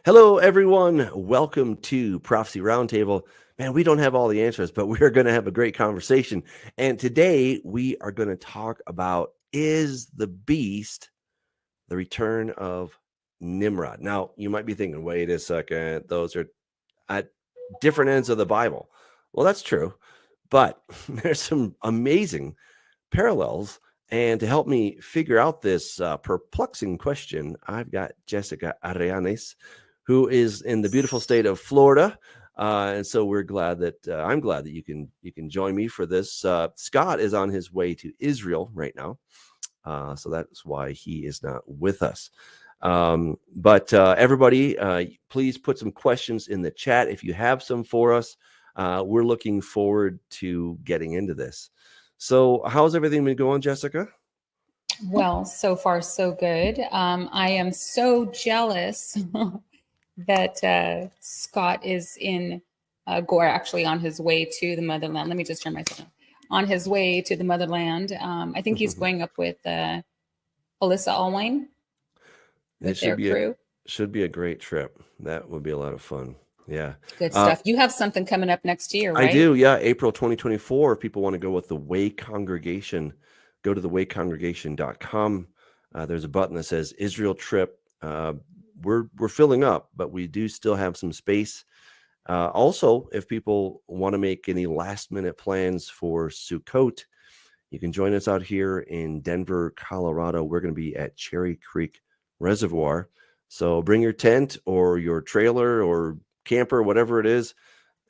Hello, everyone. Welcome to Prophecy Roundtable. Man, we don't have all the answers, but we're going to have a great conversation. And today we are going to talk about, is the beast the return of Nimrod? Now, you might be thinking, wait a second, those are at different ends of the Bible. Well, that's true, but there's some amazing parallels. And to help me figure out this perplexing question, I've got Jessica Arellanes, who is in the beautiful state of Florida. And so we're glad that I'm glad that you can join me for this. Scott is on his way to Israel right now. So that's why he is not with us. But everybody, please put some questions in the chat if you have some for us. We're looking forward to getting into this. So how's everything been going, Jessica? Well, so far, so good. I am so jealous that Scott is in Gore, actually on his way to the motherland. Let me just turn myself on. On his way to the motherland. I think he's going up with Alyssa Allwine with their crew. Should be a great trip. That would be a lot of fun. Yeah. Good stuff. You have something coming up next year, right? I do. Yeah. April 2024. If people want to go with the Way Congregation, go to thewaycongregation.com. There's a button that says Israel trip. We're filling up, but we do still have some space. Also, if people want to make any last minute plans for Sukkot, you can join us out here in Denver, Colorado. We're going to be at Cherry Creek Reservoir. So bring your tent or your trailer or camper, whatever it is,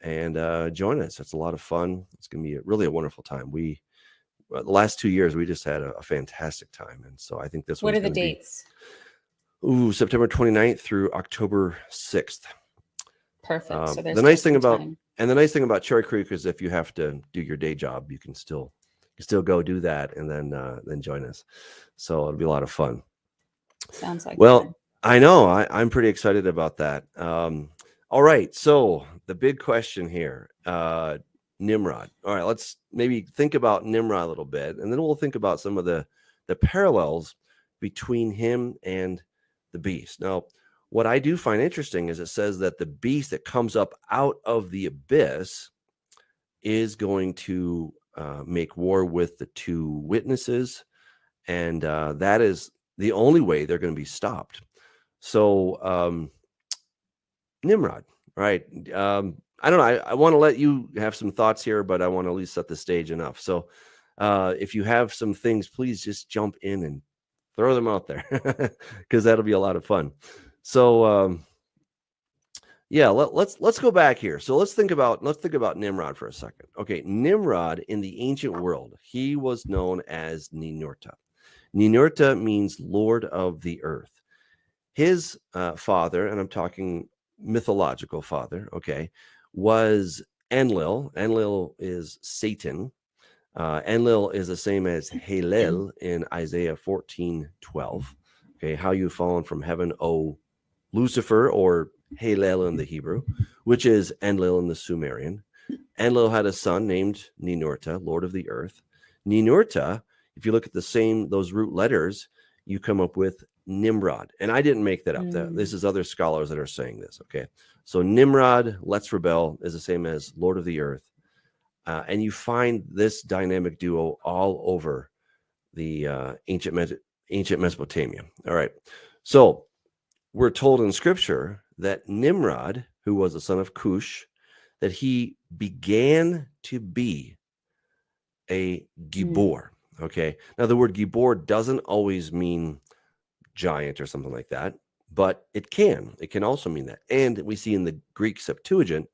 and join us. It's a lot of fun. It's going to be really a wonderful time. The last 2 years, we just had a fantastic time. And so I think this What are the dates? September 29th through October 6th. Perfect. So there's the nice thing about Cherry Creek is if you have to do your day job, you can still go do that and then join us. So it'll be a lot of fun. Sounds like fun. I know. I'm pretty excited about that. All right. So the big question here, Nimrod. All right. Let's maybe think about Nimrod a little bit, and then we'll think about some of the parallels between him and the beast. Now, what I do find interesting is it says that the beast that comes up out of the abyss is going to make war with the two witnesses, and that is the only way they're going to be stopped. So Nimrod, right? I don't know. I want to let you have some thoughts here, but I want to at least set the stage enough. So if you have some things, please just jump in and throw them out there because that'll be a lot of fun. So yeah, let's go back here. So let's think about Nimrod for a second. Okay, Nimrod in the ancient world, he was known as Ninurta. Ninurta means Lord of the Earth. His father, and I'm talking mythological father, okay, was Enlil. Enlil is Satan. Enlil is the same as Halel in Isaiah 14:12. Okay, how you fallen from heaven, O Lucifer, or Halel in the Hebrew, which is Enlil in the Sumerian. Enlil had a son named Ninurta, Lord of the Earth. Ninurta, if you look at those root letters, you come up with Nimrod. And I didn't make that up. This is other scholars that are saying this. Okay. So Nimrod, let's rebel, is the same as Lord of the Earth. And you find this dynamic duo all over the ancient Mesopotamia. All right. So we're told in scripture that Nimrod, who was the son of Cush, that he began to be a Gibor. Okay. Now the word Gibor doesn't always mean giant or something like that, but it can also mean that. And we see in the Greek Septuagint,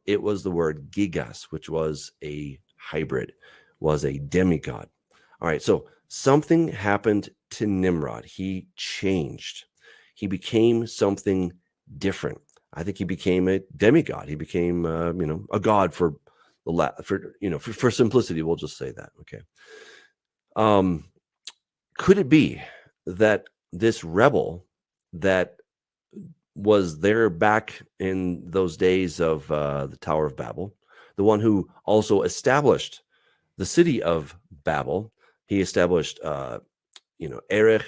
it was the word gigas, which was a hybrid, was a demigod. All right. So something happened to Nimrod. He changed. He became something different. I think he became a demigod. He became, a god for simplicity. We'll just say that. Okay. Could it be that this rebel that was there back in those days of the Tower of Babel, the one who also established the city of Babel, he established, Erech,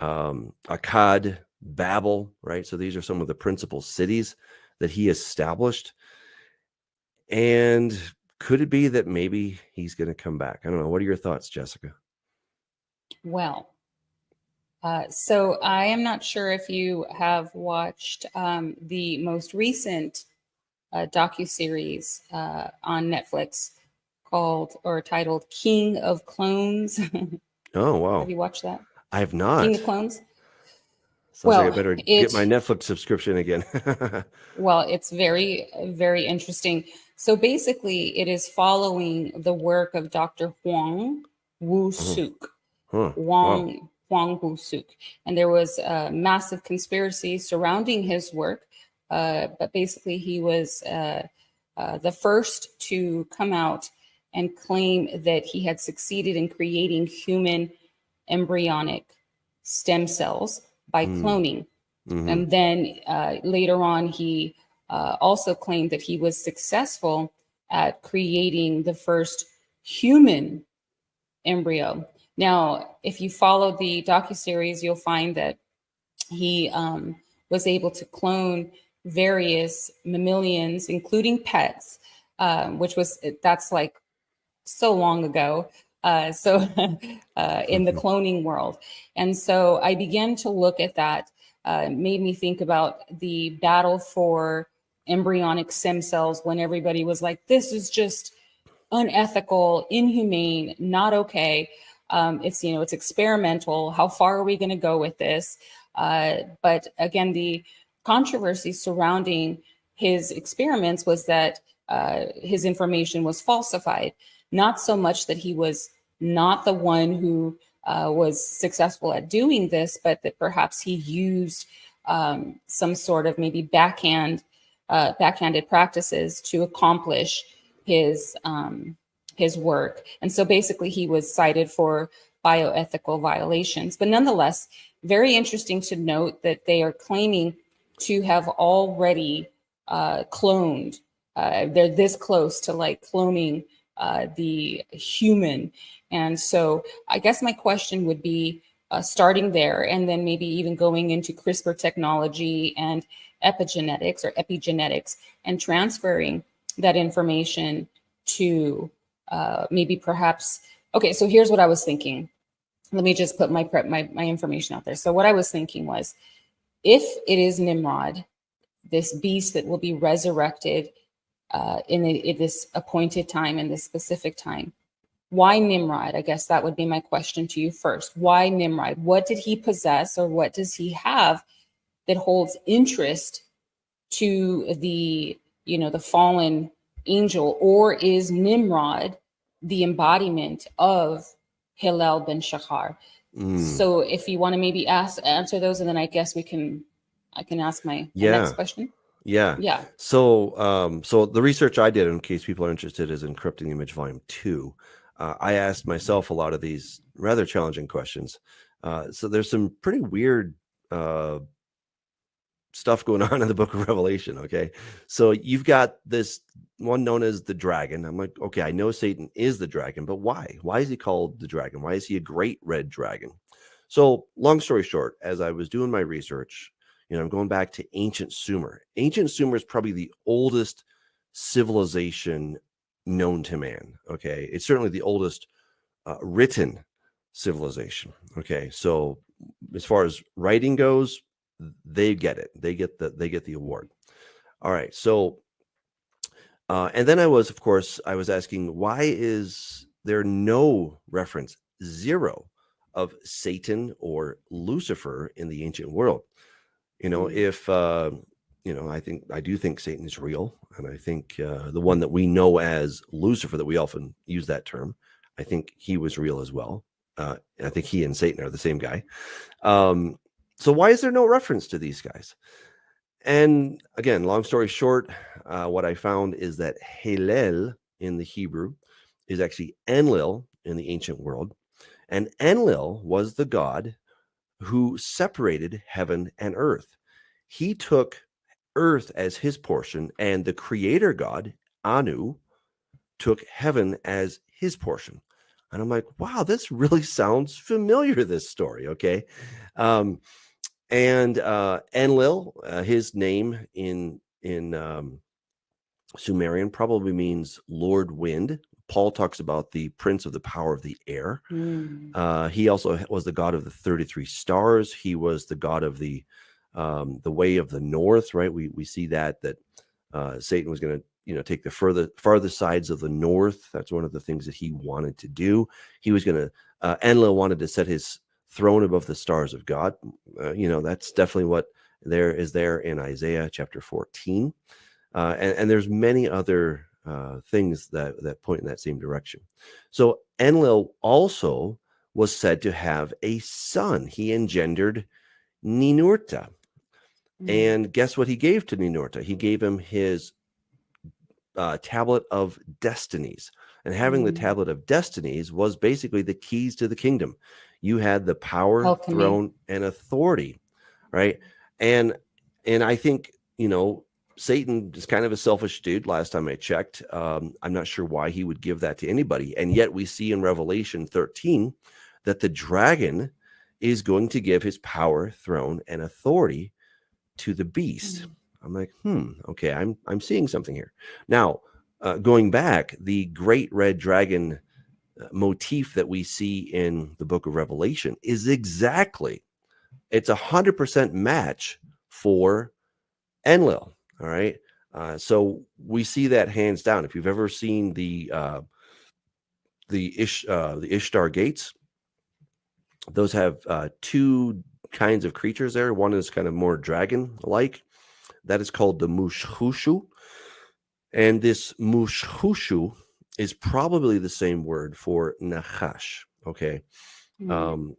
Akkad, Babel, right? So these are some of the principal cities that he established. And could it be that maybe he's going to come back? I don't know. What are your thoughts, Jessica? Well, so I am not sure if you have watched the most recent docuseries on Netflix called or titled King of Clones. Oh, wow. Have you watched that? I have not. King of Clones? Sounds like I better get my Netflix subscription again. Well, it's very, very interesting. So basically, it is following the work of Dr. Huang Wu-suk. Huang Wu-suk. And there was a massive conspiracy surrounding his work. But basically, he was the first to come out and claim that he had succeeded in creating human embryonic stem cells by cloning. And then later on, he also claimed that he was successful at creating the first human embryo. Now, if you follow the docuseries, you'll find that he was able to clone various mammalians, including pets, that's like so long ago. In the cloning world. And so I began to look at that. It made me think about the battle for embryonic stem cells when everybody was like, this is just unethical, inhumane, not okay. It's experimental. How far are we going to go with this? But again, the controversy surrounding his experiments was that his information was falsified. Not so much that he was not the one who was successful at doing this, but that perhaps he used some sort of maybe backhanded practices to accomplish his work. And so basically he was cited for bioethical violations. But nonetheless, very interesting to note that they are claiming to have already cloned. They're this close to like cloning the human. And so I guess my question would be starting there and then maybe even going into CRISPR technology and epigenetics and transferring that information to maybe perhaps, okay, so here's what I was thinking. Let me just put my information out there. So what I was thinking was, if it is Nimrod, this beast that will be resurrected in this appointed time, in this specific time. Why Nimrod? I guess that would be my question to you first. Why Nimrod? What did he possess, or what does he have that holds interest to the fallen angel? Or is Nimrod the embodiment of Hillel ben Shachar? So if you want to maybe answer those, and then I guess I can ask my next question. Yeah. So the research I did, in case people are interested, is Encrypting the Image Volume 2. I asked myself a lot of these rather challenging questions. So there's some pretty weird stuff going on in the book of Revelation. Okay. So you've got this one known as the dragon. I'm like, okay, I know Satan is the dragon, but why? Why is he called the dragon? Why is he a great red dragon? So long story short, as I was doing my research, I'm going back to ancient Sumer. Ancient Sumer is probably the oldest civilization known to man. Okay. It's certainly the oldest written civilization. Okay. So as far as writing goes, they get it. They get the award. All right. So, and then I was asking, why is there no reference, zero, of Satan or Lucifer in the ancient world? If I do think Satan is real, and I think the one that we know as Lucifer, that we often use that term, I think he was real as well. I think he and Satan are the same guy. So why is there no reference to these guys? And again, long story short, what I found is that Hillel in the Hebrew is actually Enlil in the ancient world. And Enlil was the god who separated heaven and earth. He took earth as his portion, and the creator god, Anu, took heaven as his portion. And I'm like, wow, this really sounds familiar, this story. Okay. And Enlil, his name in Sumerian probably means Lord Wind. Paul talks about the prince of the power of the air. He also was the god of the 33 stars. He was the god of the way of the north, right? We see that Satan was going to take the farther sides of the north. That's one of the things that he wanted to do. He was going to Enlil wanted to set his throne above the stars of God. That's definitely what there is there in Isaiah chapter 14. And there's many other things that point in that same direction. So Enlil also was said to have a son. He engendered Ninurta. And guess what he gave to Ninurta? He gave him his tablet of destinies. And having the tablet of destinies was basically the keys to the kingdom. You had the power, throne, and authority, right? And I think, Satan is kind of a selfish dude. Last time I checked, I'm not sure why he would give that to anybody. And yet we see in Revelation 13 that the dragon is going to give his power, throne, and authority to the beast. I'm like, okay, I'm seeing something here. Now, going back, the great red dragon motif that we see in the book of Revelation is it's 100% match for Enlil. All right. So we see that hands down. If you've ever seen the Ishtar gates, those have two kinds of creatures there. One is kind of more dragon-like. That is called the Mushhushu. And this Mushhushu is probably the same word for Nachash. Okay. And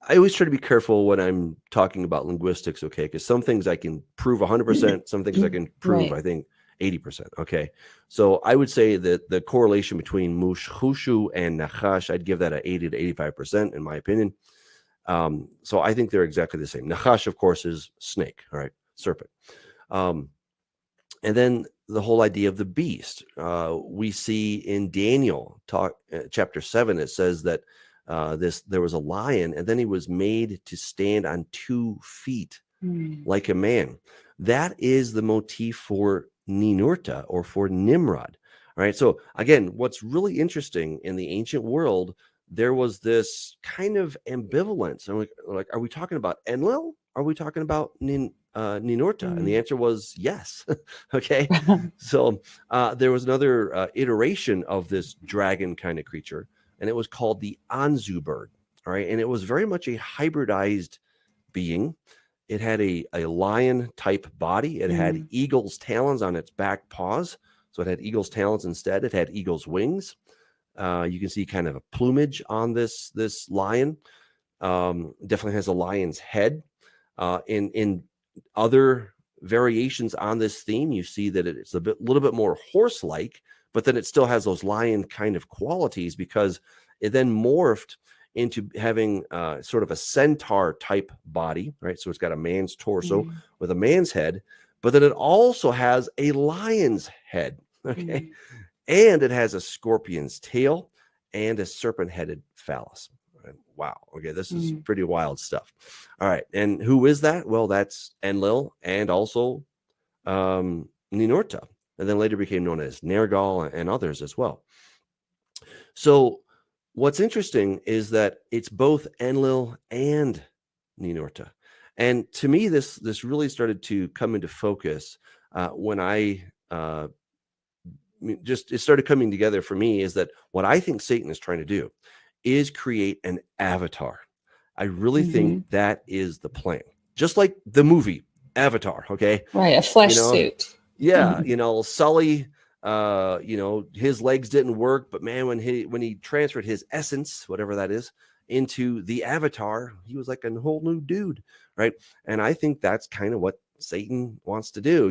I always try to be careful when I'm talking about linguistics, okay? Because some things I can prove 100%, some things I can prove, I think, 80%, okay? So I would say that the correlation between Mushhushu and Nachash, I'd give that 80 to 85%, in my opinion. So I think they're exactly the same. Nachash, of course, is snake, all right? Serpent. And then the whole idea of the beast. We see in Daniel chapter 7, it says that there was a lion, and then he was made to stand on 2 feet like a man. That is the motif for Ninurta or for Nimrod. All right. So again, what's really interesting in the ancient world, there was this kind of ambivalence. And like, are we talking about Enlil? Are we talking about Ninurta? And the answer was yes. Okay. So there was another iteration of this dragon kind of creature, and it was called the Anzu bird. All right. And it was very much a hybridized being. It had a lion type body. It had eagle's talons on its back paws. So it had eagle's talons instead. It had eagle's wings. You can see kind of a plumage on this lion. Definitely has a lion's head. In other variations on this theme, you see that it's a little bit more horse-like, but then it still has those lion kind of qualities because it then morphed into having sort of a centaur type body, right? So it's got a man's torso with a man's head, but then it also has a lion's head, okay? And it has a scorpion's tail and a serpent-headed phallus. Wow. Okay, this is pretty wild stuff. All right, and who is that? Well, that's Enlil and also Ninurta, and then later became known as Nergal and others as well. So what's interesting is that it's both Enlil and Ninurta. And to me, this really started to come into focus when it started coming together for me, is that what I think Satan is trying to do is create an avatar. I really think that is the plan. Just like the movie Avatar, okay? Right, a flesh suit. Yeah, Sully, his legs didn't work, but man, when he transferred his essence, whatever that is, into the avatar, he was like a whole new dude, right? And I think that's kind of what Satan wants to do.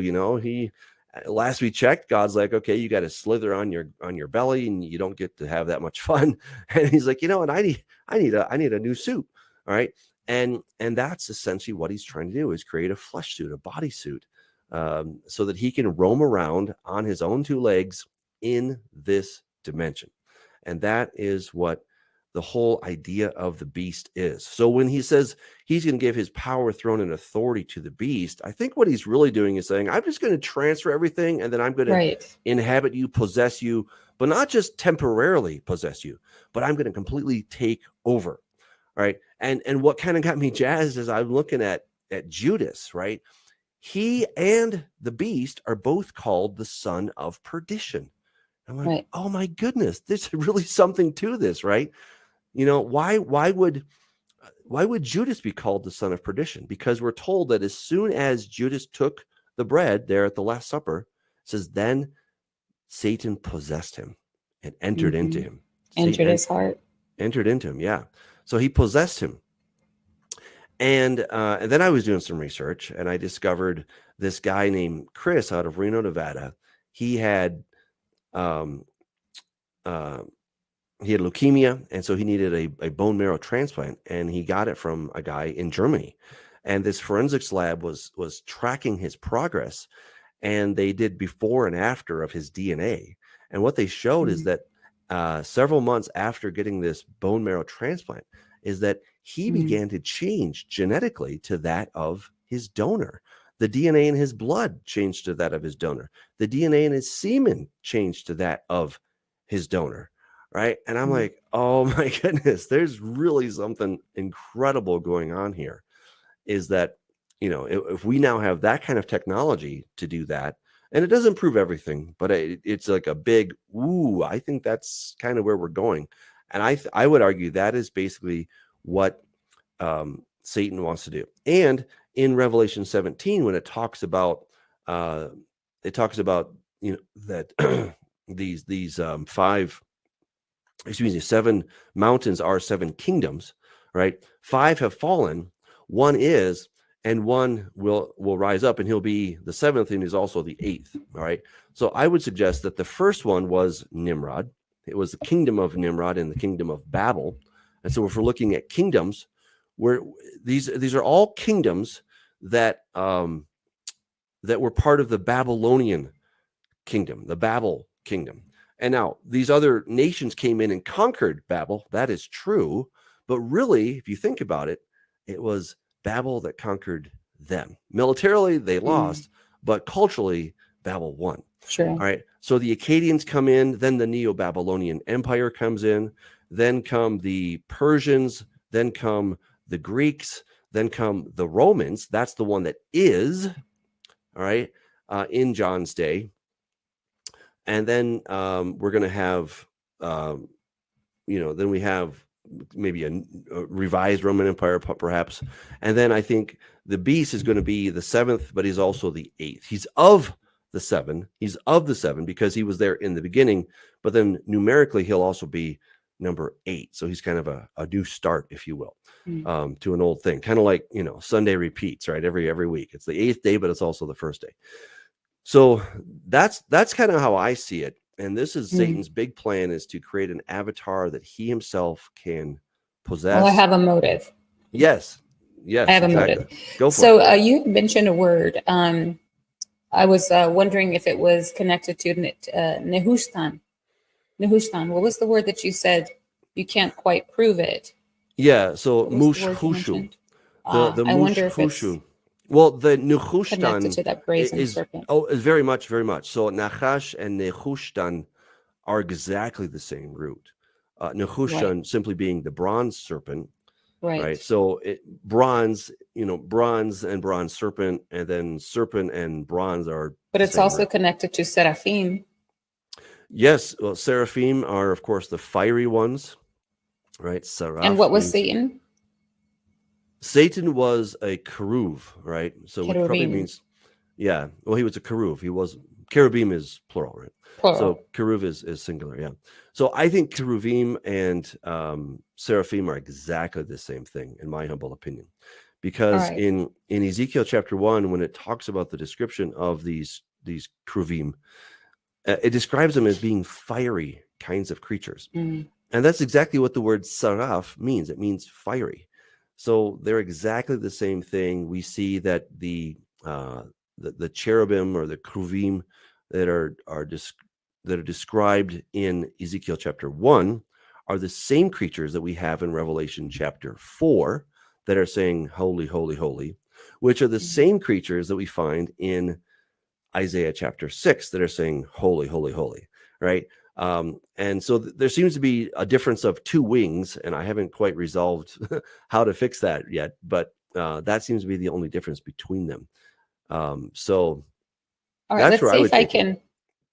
Last we checked, God's like, okay, you got to slither on your belly, and you don't get to have that much fun. And he's like, and I need a new suit, all right? And that's essentially what he's trying to do, is create a flesh suit, a body suit, so that he can roam around on his own 2 legs in this dimension. And that is what the whole idea of the beast is. So when he says he's going to give his power, throne, and authority to the beast, I think what he's really doing is saying, I'm just going to transfer everything, and then I'm going to inhabit you, possess you, but not just temporarily possess you, but I'm going to completely take over. Right. And what kind of got me jazzed is I'm looking at Judas, right? He and the beast are both called the son of perdition. I'm like, oh my goodness, there's really something to this, right? You know, why would Judas be called the son of perdition? Because we're told that as soon as Judas took the bread there at the Last Supper, it says, then Satan possessed him and entered into him. Entered his heart. Entered into him, yeah. So he possessed him. And then I was doing some research, and I discovered this guy named Chris out of Reno, Nevada. He had leukemia, and so he needed a bone marrow transplant, and he got it from a guy in Germany. And this forensics lab was tracking his progress, and they did before and after of his DNA. And what they showed is that several months after getting this bone marrow transplant, is that he began to change genetically to that of his donor. The DNA in his blood changed to that of his donor. The DNA in his semen changed to that of his donor, right? And I'm like, oh my goodness, there's really something incredible going on here. Is that, you know, if we now have that kind of technology to do that, and it doesn't prove everything, but it's like a big, ooh, I think that's kind of where we're going. And I would argue that is basically what Satan wants to do. And in Revelation 17, when it talks about, you know, that these 7 mountains are 7 kingdoms, right? 5 have fallen, 1 is, and 1 will rise up, and he'll be the 7th, and he's also the 8th. All right. So I would suggest that the first one was Nimrod. It was the kingdom of Nimrod and the kingdom of Babel. And so if we're looking at kingdoms, where these are all kingdoms that that were part of the Babylonian kingdom, the Babel kingdom. And now these other nations came in and conquered Babel. That is true. But really, if you think about it, it was Babel that conquered them. Militarily, they lost, but culturally, Babel won. Sure. All right. So the Akkadians come in, then the Neo-Babylonian Empire comes in, then come the Persians, then come the Greeks, then come the Romans. That's the one that is, all right, in John's day. And then we're going to have, then we have maybe a revised Roman Empire, perhaps. And then I think the beast is going to be the 7th, but he's also the 8th. He's of the 7. He's of the 7 because he was there in the beginning. But then numerically, he'll also be number 8. So he's kind of a new start, if you will, to an old thing. Kind of like, you know, Sunday repeats, right? Every week. It's the 8th day, but it's also the first day. So that's kind of how I see it. And this is Satan's big plan, is to create an avatar that he himself can possess. Well, I have a motive. Yes. I have a motive. Go for it. So you mentioned a word. I was wondering if it was connected to Nehushtan. Nehushtan. What was the word that you said? You can't quite prove it. Yeah. So Mushhushu. I wonder if it's well, the Nehushtan connected to that brazen serpent. Oh, very much. So Nachash and Nehushtan are exactly the same root. Nehushtan simply being the bronze serpent. Right. So bronze, bronze and bronze serpent, and then serpent and bronze are. But it's also connected to seraphim. Yes. Well, seraphim are, of course, the fiery ones. Right. Seraph. And what was Satan? Satan was a keruv, right? So Cherubim. Which probably means, yeah. Well, he was a keruv. He was, cherubim is plural, right? Plural. So keruv is singular, yeah. So I think cheruvim and seraphim are exactly the same thing, in my humble opinion, because in Ezekiel chapter 1, when it talks about the description of these cheruvim, it describes them as being fiery kinds of creatures, and that's exactly what the word saraf means. It means fiery. So they're exactly the same thing. We see that the cherubim or the cheruvim that are described in Ezekiel chapter 1 are the same creatures that we have in Revelation chapter 4 that are saying, holy, holy, holy, which are the same creatures that we find in Isaiah chapter 6 that are saying, holy, holy, holy, right? And so there seems to be a difference of two wings, and I haven't quite resolved how to fix that yet, but that seems to be the only difference between them. So all right, that's where I would take it.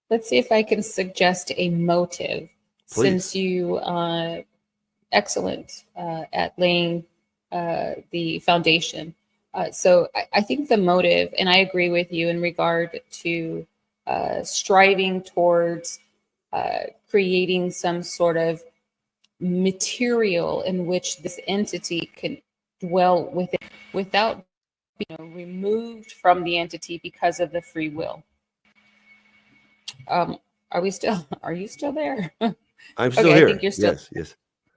let's see if I can suggest a motive. Please. Since you excellent at laying the foundation. So I think the motive, and I agree with you in regard to striving towards creating some sort of material in which this entity can dwell within without being removed from the entity because of the free will. Are you still there? I'm still Okay, here. I think you're still. Yes.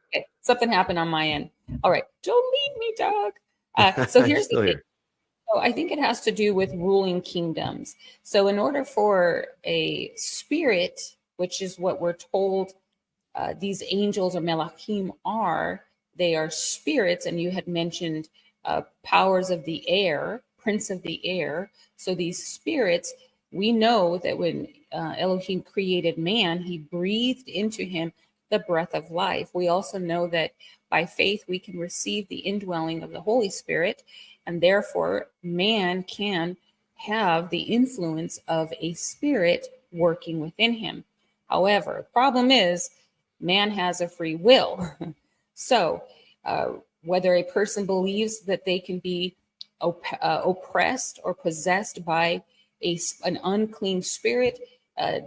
Okay, something happened on my end. All right, don't leave me, dog. So here's the thing. Here. So I think it has to do with ruling kingdoms. So in order for a spirit, which is what we're told these angels or melachim are, they are spirits, and you had mentioned powers of the air, prince of the air. So these spirits, we know that when Elohim created man, he breathed into him the breath of life. We also know that by faith we can receive the indwelling of the Holy Spirit, and therefore man can have the influence of a spirit working within him. However, the problem is man has a free will. So whether a person believes that they can be oppressed or possessed by an unclean spirit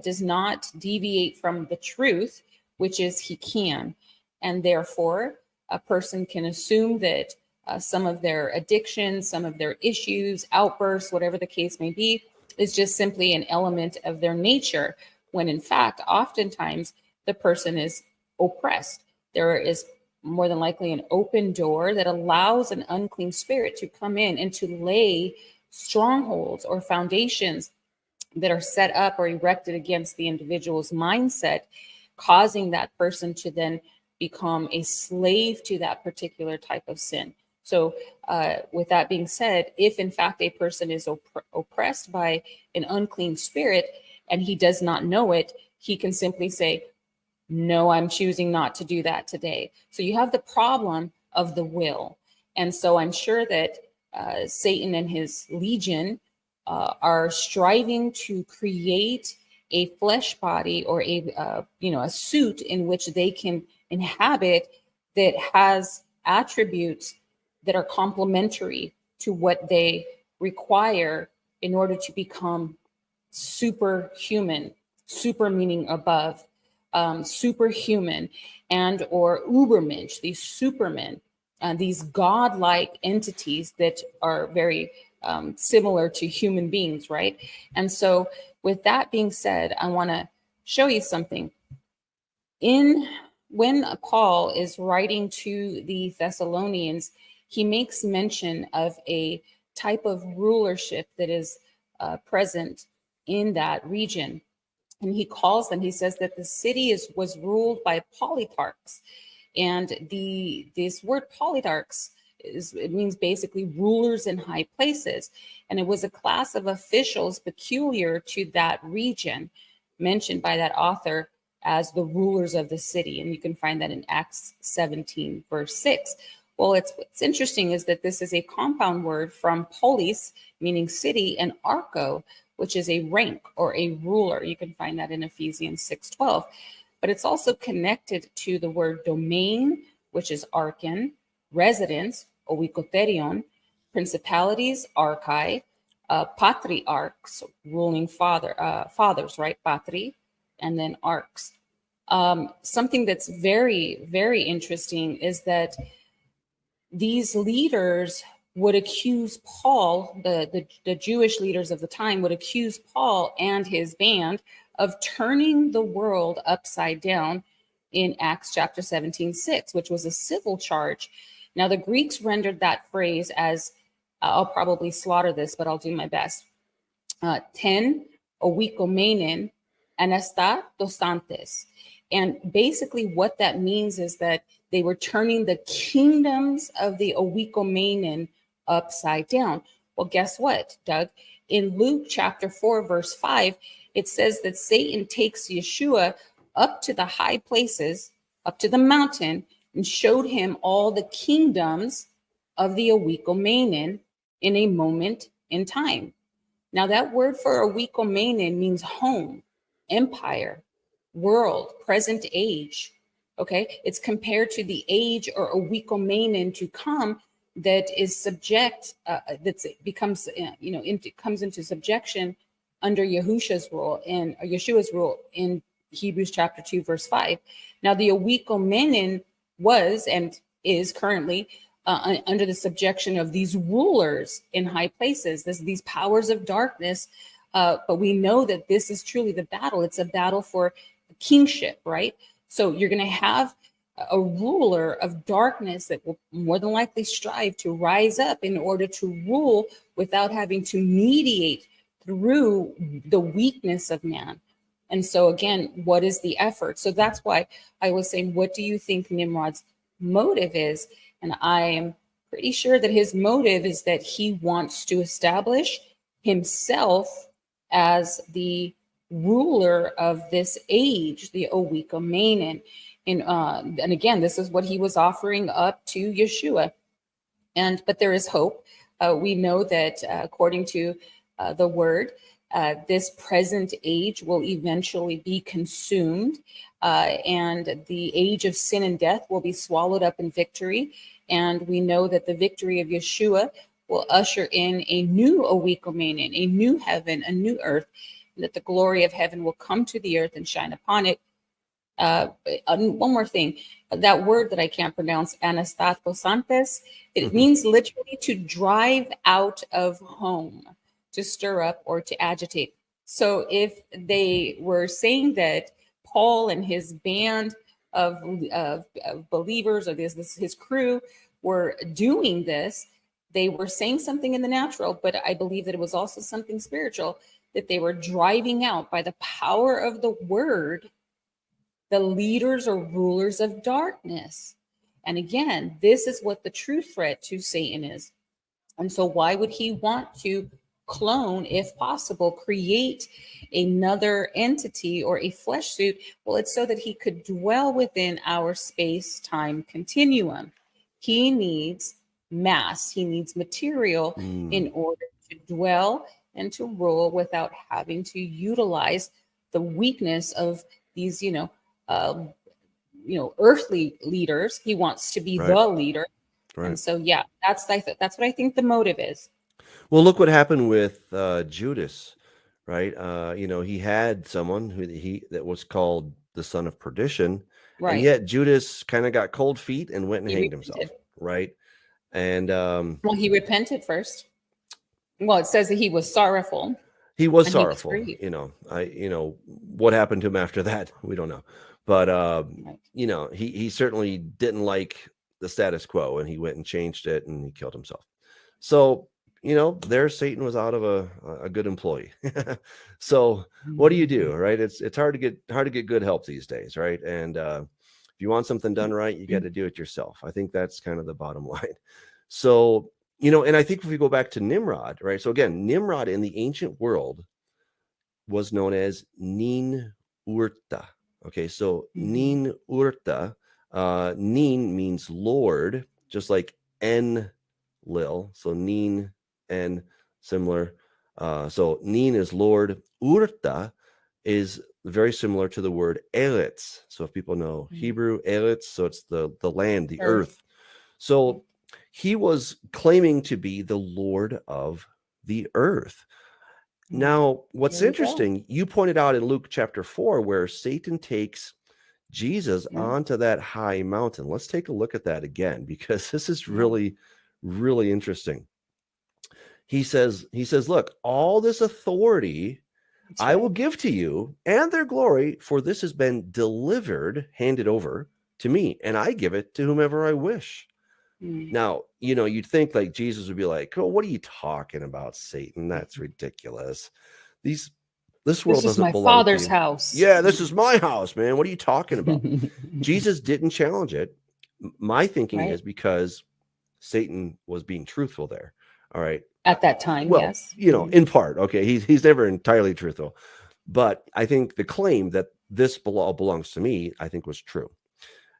does not deviate from the truth, which is he can. And therefore, a person can assume that some of their addictions, some of their issues, outbursts, whatever the case may be, is just simply an element of their nature, when in fact, oftentimes the person is oppressed. There is more than likely an open door that allows an unclean spirit to come in and to lay strongholds or foundations that are set up or erected against the individual's mindset, causing that person to then become a slave to that particular type of sin. So with that being said, if in fact a person is oppressed by an unclean spirit and he does not know it, he can simply say, no, I'm choosing not to do that today. So you have the problem of the will. And so I'm sure that Satan and his legion are striving to create a flesh body or a suit in which they can inhabit that has attributes that are complementary to what they require in order to become superhuman. Super meaning above, superhuman, and or ubermensch, these supermen, these godlike entities that are very similar to human beings, right? And so with that being said, I want to show you something. When Paul is writing to the Thessalonians, he makes mention of a type of rulership that is present in that region. And he calls them, he says that the city was ruled by politarchs. And this word politarchs it means basically rulers in high places. And it was a class of officials peculiar to that region, mentioned by that author as the rulers of the city. And you can find that in Acts 17, verse 6. Well, what's interesting is that this is a compound word from polis, meaning city, and archo, which is a rank or a ruler. You can find that in Ephesians 6:12. But it's also connected to the word domain, which is archon, residence, oikotherion, principalities, archai, patriarchs, ruling fathers, right? Patri, and then arcs. Something that's very, very interesting is that these leaders would accuse Paul, the Jewish leaders of the time would accuse Paul and his band of turning the world upside down in Acts chapter 17:6, which was a civil charge. Now, the Greeks rendered that phrase as, I'll probably slaughter this, but I'll do my best. Ten oikomenon anasta dosantes. And basically what that means is that they were turning the kingdoms of the Oikomenon upside down. Well, guess what, Doug? In Luke chapter 4, verse 5, it says that Satan takes Yeshua up to the high places, up to the mountain, and showed him all the kingdoms of the Oikomenon in a moment in time. Now, that word for Oikomenon means home, empire, world, present age. Okay, it's compared to the age or Oikomenon to come that is subject, becomes, comes into subjection under Yahushua's rule and Yeshua's rule in Hebrews chapter 2, verse 5. Now, the Oikomenon was and is currently under the subjection of these rulers in high places, these powers of darkness. But we know that this is truly the battle. It's a battle for kingship, right? So you're going to have a ruler of darkness that will more than likely strive to rise up in order to rule without having to mediate through the weakness of man. And so again, what is the effort? So that's why I was saying, what do you think Nimrod's motive is? And I am pretty sure that his motive is that he wants to establish himself as the ruler of this age, the Oikomenon. And again, this is what he was offering up to Yeshua. But there is hope. We know that according to the word, this present age will eventually be consumed, and the age of sin and death will be swallowed up in victory. And we know that the victory of Yeshua will usher in a new Oikomenon, a new heaven, a new earth, and that the glory of heaven will come to the earth and shine upon it. One more thing, that word that I can't pronounce, anastatos, it means literally to drive out of home, to stir up or to agitate. So if they were saying that Paul and his band of believers, or his crew, were doing this, they were saying something in the natural, but I believe that it was also something spiritual, that they were driving out by the power of the word the leaders or rulers of darkness. And again, this is what the true threat to Satan is. And so why would he want to clone, if possible, create another entity or a flesh suit? Well, it's so that he could dwell within our space-time continuum. He needs mass, he needs material in order to dwell and to rule without having to utilize the weakness of these, earthly leaders. He wants to be the leader. Right. And so, yeah, that's what I think the motive is. Well, look what happened with Judas, right? He had someone that was called the son of perdition, and yet Judas kind of got cold feet and went and hanged himself, right? And well, he repented first. Well, it says that he was sorrowful. He was sorrowful. What happened to him after that, we don't know. But he certainly didn't like the status quo, and he went and changed it, and he killed himself. So there Satan was out of a good employee. So what do you do, right? It's hard to get good help these days, right? And if you want something done right, you got to do it yourself. I think that's kind of the bottom line. So and I think if we go back to Nimrod, right? So again, Nimrod in the ancient world was known as Nin Urta. Okay, so Nin Urta, Nin means Lord, just like Enlil. So Nin and similar. So Nin is Lord. Urta is very similar to the word Eretz. So if people know Hebrew, Eretz, so it's the land, the earth. So he was claiming to be the Lord of the earth. Now, what's interesting, you pointed out in Luke chapter 4, where Satan takes Jesus onto that high mountain. Let's take a look at that again, because this is really, really interesting. He says, look, all this authority I will give to you and their glory, for this has been handed over to me, and I give it to whomever I wish. Now, you'd think like Jesus would be like, oh, what are you talking about, Satan? That's ridiculous. These This world This is doesn't my belong to Father's you. house. Yeah, this is my house, man. What are you talking about? Jesus didn't challenge it. My thinking Right. is because Satan was being truthful there. All right. At that time, Well, yes. in part, okay. He's never entirely truthful, but I think the claim that this all belongs to me, I think was true.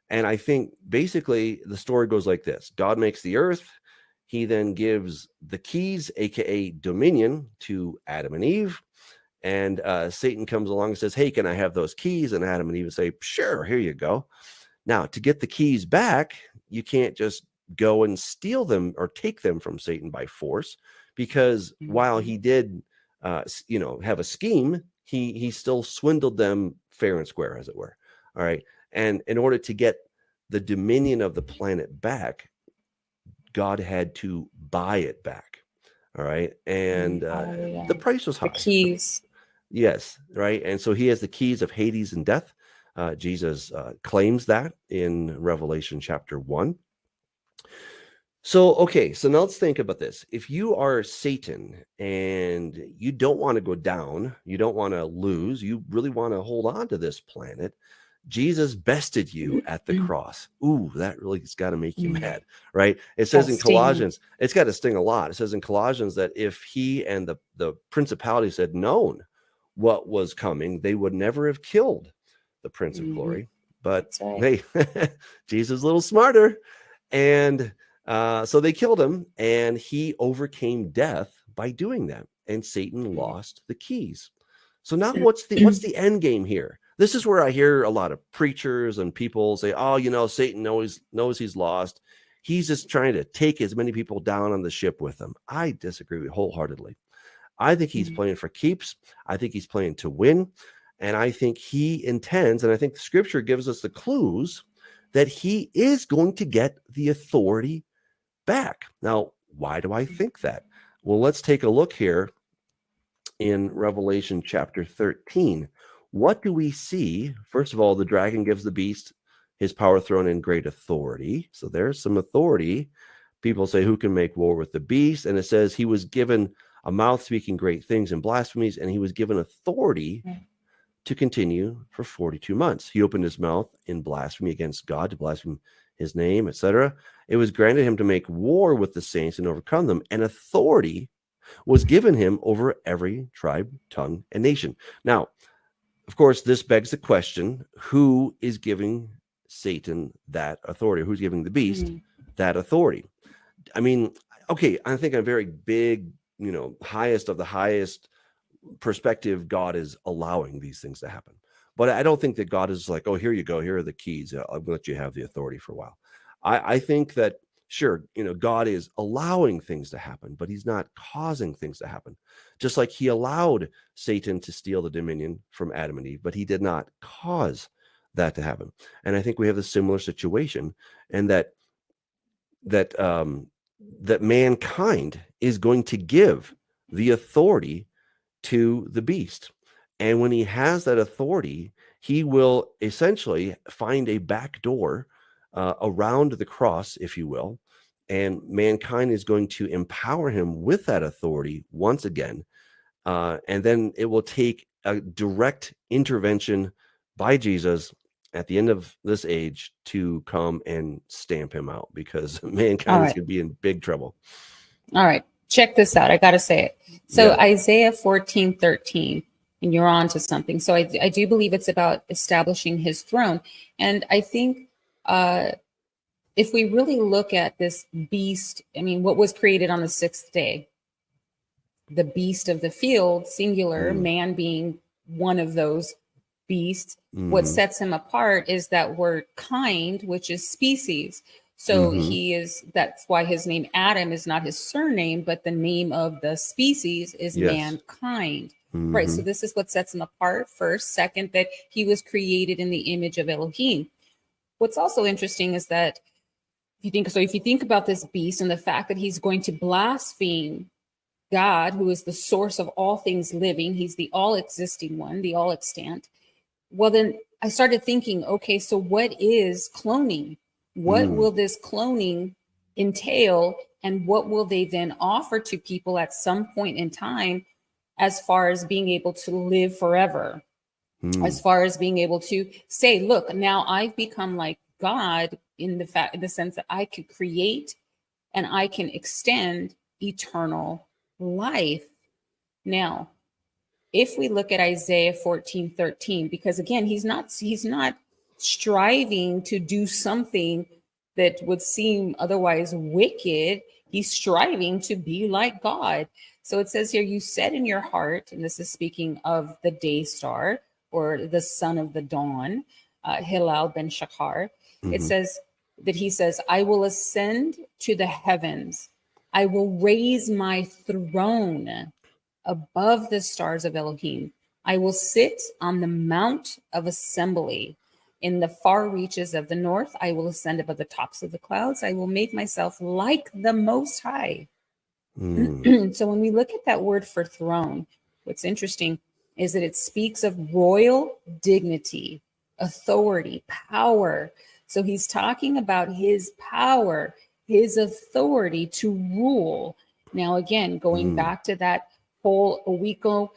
And I think basically the story goes like this: God makes the earth. He then gives the keys, aka dominion, to Adam and Eve. And Satan comes along and says, "Hey, can I have those keys?" And Adam and Eve say, "Sure, here you go." Now, to get the keys back, you can't just go and steal them or take them from Satan by force, because while he did, have a scheme, he still swindled them fair and square, as it were. All right, and in order to get the dominion of the planet back, God had to buy it back. All right, and the price was high. The keys. Yes, right. And so he has the keys of Hades and death. Jesus claims that in Revelation chapter 1. So, okay, so now let's think about this. If you are Satan and you don't want to go down, you don't want to lose, you really want to hold on to this planet, Jesus bested you at the cross. Ooh, that really has got to make you mad, right? It says in Colossians, it's got to sting a lot. It says in Colossians that if he and the principalities had known what was coming, they would never have killed the Prince of Glory. But hey, Jesus is a little smarter. And so they killed him, and he overcame death by doing that. And Satan lost the keys. So now what's the end game here? This is where I hear a lot of preachers and people say, "Oh, Satan knows he's lost. He's just trying to take as many people down on the ship with him." I disagree wholeheartedly. I think he's playing for keeps. I think he's playing to win. And I think he intends, and I think the scripture gives us the clues that he is going to get the authority back. Now, why do I think that? Well, let's take a look here in Revelation chapter 13. What do we see? First of all, the dragon gives the beast his power, throne, and great authority. So there's some authority. People say, who can make war with the beast? And it says he was given a mouth speaking great things and blasphemies, and he was given authority to continue for 42 months. He opened his mouth in blasphemy against God, to blaspheme his name, etc. It was granted him to make war with the saints and overcome them, and authority was given him over every tribe, tongue, and nation. Now, of course, this begs the question, who is giving Satan that authority? Who's giving the beast that authority? I mean, okay, I think a very big, highest of the highest perspective, God is allowing these things to happen. But I don't think that God is like, "Oh, here you go. Here are the keys. I'll let you have the authority for a while." I think that, sure, God is allowing things to happen, but he's not causing things to happen. Just like he allowed Satan to steal the dominion from Adam and Eve, but he did not cause that to happen. And I think we have a similar situation, and that mankind is going to give the authority to the beast. And when he has that authority, he will essentially find a back door around the cross, if you will, and mankind is going to empower him with that authority once again. And then it will take a direct intervention by Jesus at the end of this age to come and stamp him out, because mankind is going to be in big trouble. All right. Check this out. I got to say it. So Isaiah 14:13, and you're on to something. So I do believe it's about establishing his throne. And I think if we really look at this beast, I mean, what was created on the sixth day? The beast of the field, singular, man being one of those beasts. What sets him apart is that word kind, which is species. So that's why his name Adam is not his surname, but the name of the species is mankind. Right. So this is what sets him apart first. Second, that he was created in the image of Elohim. What's also interesting is that if you think about this beast and the fact that he's going to blaspheme God, who is the source of all things living, he's the all existing one, the all extant. Well, then I started thinking, okay, so what is cloning? What will this cloning entail? And what will they then offer to people at some point in time as far as being able to live forever, as far as being able to say, look, now I've become like God in the sense that I could create and I can extend eternal life. Now, if we look at Isaiah 14:13, because again, he's not striving to do something that would seem otherwise wicked. He's striving to be like God. So it says here, you said in your heart, and this is speaking of the day star or the son of the dawn, Hilal ben Shachar. It says that he says, I will ascend to the heavens. I will raise my throne above the stars of Elohim. I will sit on the mount of assembly. In the far reaches of the north, I will ascend above the tops of the clouds. I will make myself like the Most High. So when we look at that word for throne, what's interesting is that it speaks of royal dignity, authority, power. So he's talking about his power, his authority to rule. Now, again, going back to that whole oikomenon,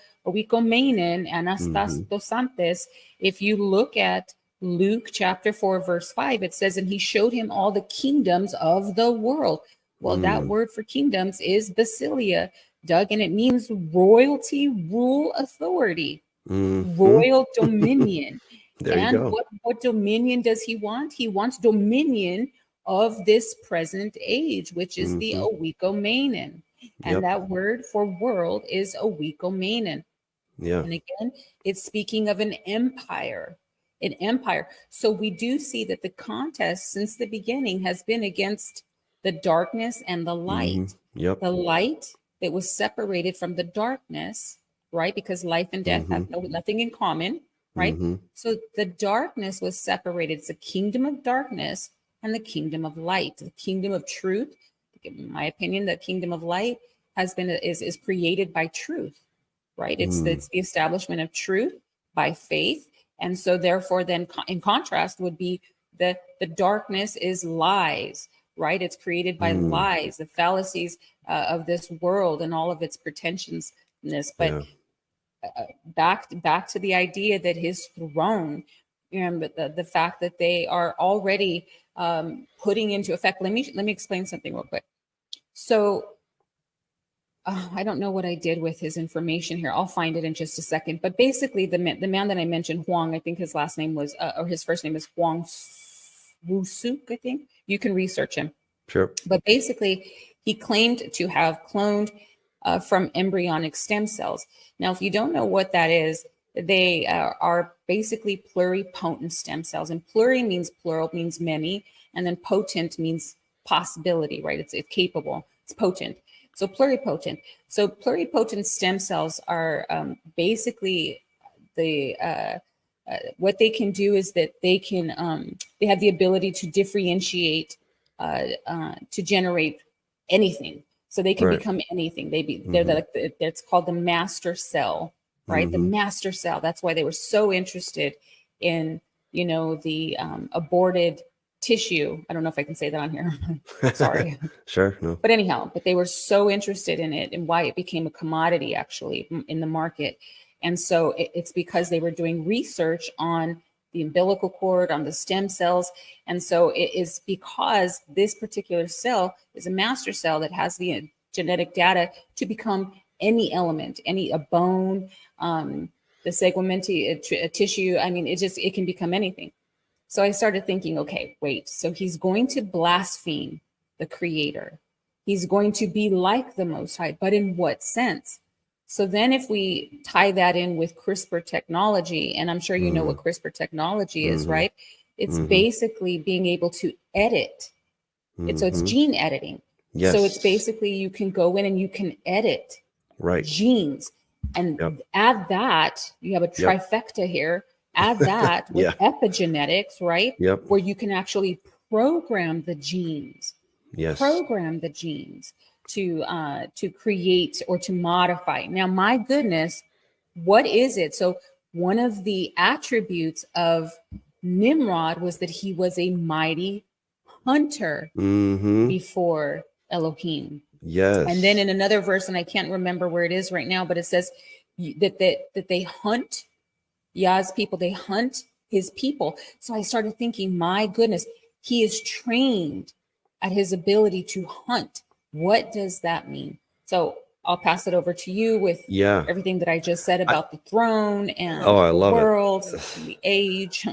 anastastosantes, if you look at Luke chapter 4, verse 5, it says, and he showed him all the kingdoms of the world. Well, that word for kingdoms is basilia, Doug, and it means royalty, rule, authority, royal dominion. There you go. What dominion does he want? He wants dominion of this present age, which is the oikomenon. And that word for world is oikomenon. Yeah. And again, it's speaking of an empire. An empire. So we do see that the contest since the beginning has been against the darkness and the light. The light that was separated from the darkness, right? Because life and death have nothing in common, right? So the darkness was separated. It's the kingdom of darkness and the kingdom of light, the kingdom of truth. In my opinion, the kingdom of light is created by truth, right? It's the establishment of truth by faith. And so therefore then in contrast would be the darkness is lies, right? It's created by lies, the fallacies of this world and all of its pretentiousness. But back to the idea that his throne, but the fact that they are already putting into effect. Let me explain something real quick. So I don't know what I did with his information here. I'll find it in just a second. But basically, the man that I mentioned, Huang, I think his last name was, or his first name is Huang Wusuk, I think. You can research him. Sure. But basically, he claimed to have cloned from embryonic stem cells. Now, if you don't know what that is, they are basically pluripotent stem cells. And pluri means plural, means many. And then potent means possibility, right? It's capable, it's potent. So pluripotent. So pluripotent stem cells are basically what they can do is that they can they have the ability to differentiate to generate anything. So they can become anything. They're it's called the master cell, right? The master cell. That's why they were so interested in the aborted tissue. I don't know if I can say that on here. Sorry. Sure. No. But anyhow, they were so interested in it and why it became a commodity actually in the market. And so it's because they were doing research on the umbilical cord, on the stem cells. And so it is because this particular cell is a master cell that has the genetic data to become any element, a bone, the segmented tissue. I mean, it can become anything. So I started thinking, okay, wait, so he's going to blaspheme the creator. He's going to be like the Most High, but in what sense? So then if we tie that in with CRISPR technology, and I'm sure you know what CRISPR technology is, right? It's basically being able to edit. So it's gene editing. Yes. So it's basically you can go in and you can edit genes and add that. You have a trifecta here. Add that with epigenetics, right? Where you can actually program the genes. Program the genes to create or to modify. Now, my goodness, what is it? So one of the attributes of Nimrod was that he was a mighty hunter before Elohim. And then Yes. in another verse, and I can't remember where it is right now, but it says that they hunt Yah's people, they hunt his people. So I started thinking, my goodness, he is trained at his ability to hunt. What does that mean? So I'll pass it over to you with Yeah. everything that I just said I, about the throne and oh, I the love it. world and the age.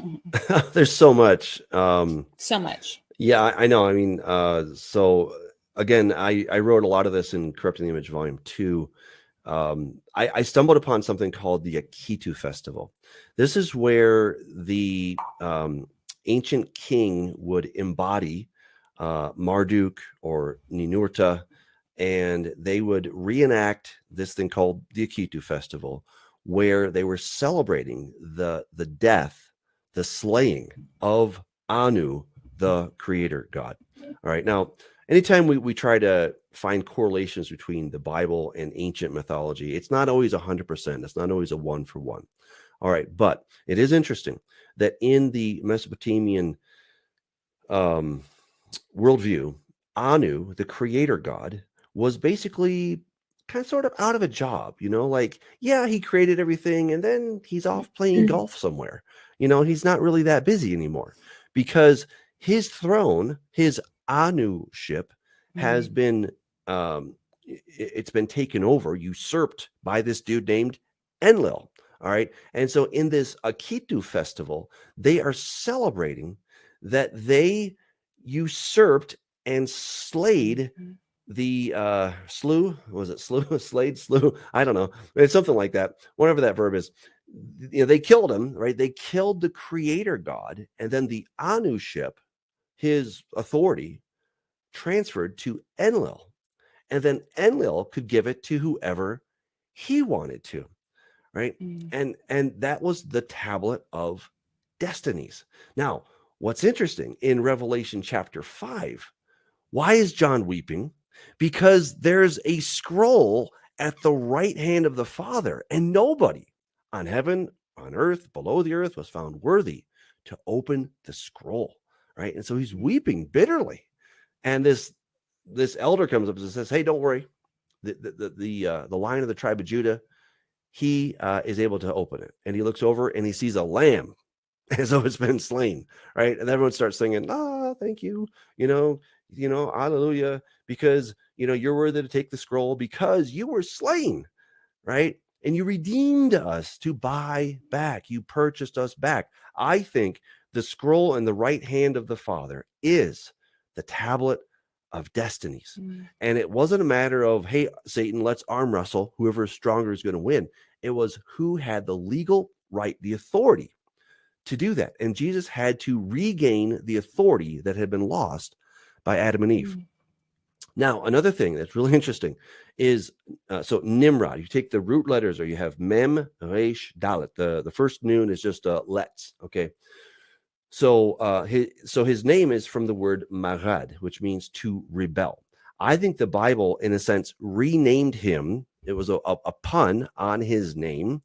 There's so much. So much. Yeah, I know. I mean, so again, I wrote a lot of this in Corrupting the Image Volume 2. I stumbled upon something called the Akitu Festival. This is where the ancient king would embody Marduk or Ninurta, and they would reenact this thing called the Akitu Festival, where they were celebrating the death, the slaying of Anu, the creator god. All right. Now, anytime we try to find correlations between the Bible and ancient mythology, it's not always 100%. It's not always a 1-for-1. All right. But it is interesting that in the Mesopotamian worldview, Anu, the creator god, was basically kind of sort of out of a job, like, yeah, he created everything and then he's off playing golf somewhere. He's not really that busy anymore because his throne, his Anu-ship has been it's been taken over, usurped by this dude named Enlil. All right. And so in this Akitu festival, they are celebrating that they usurped and slayed the slew, I don't know, it's something like that, whatever that verb is. They killed him, right? They killed the creator god, and then the Anu ship, his authority, transferred to Enlil, and then Enlil could give it to whoever he wanted to, right? And that was the tablet of destinies. Now, what's interesting in Revelation chapter 5, why is John weeping? Because there's a scroll at the right hand of the Father, and nobody on heaven, on earth, below the earth was found worthy to open the scroll, right? And so he's weeping bitterly. And this elder comes up and says, "Hey, don't worry. The Lion of the tribe of Judah, he is able to open it." And he looks over and he sees a lamb as though it's been slain, right? And everyone starts singing, thank you, hallelujah, because, you're worthy to take the scroll because you were slain, right? And you redeemed us to buy back. You purchased us back. I think the scroll in the right hand of the Father is the tablet of destinies. And it wasn't a matter of, hey, Satan, let's arm wrestle. Whoever is stronger is going to win. It was who had the legal right, the authority to do that. And Jesus had to regain the authority that had been lost by Adam and Eve. Now, another thing that's really interesting is, so Nimrod, you take the root letters, or you have Mem, Resh, Dalet. The first noon is just let's, okay? So his name is from the word marad, which means to rebel. I think the Bible, in a sense, renamed him. It was a pun on his name,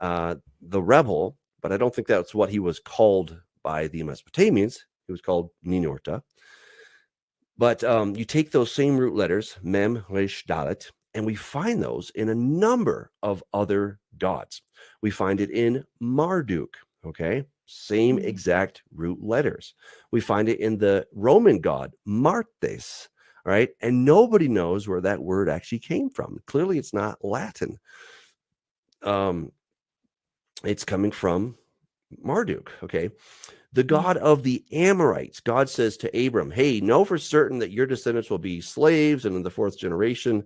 the rebel, but I don't think that's what he was called by the Mesopotamians. He was called Ninurta. But you take those same root letters, Mem, Resh, Dalet, and we find those in a number of other gods. We find it in Marduk, okay? Same exact root letters. We find it in the Roman god, Martes, right? And nobody knows where that word actually came from. Clearly, it's not Latin. It's coming from Marduk, okay? The god of the Amorites. God says to Abram, hey, know for certain that your descendants will be slaves, and in the 4th generation,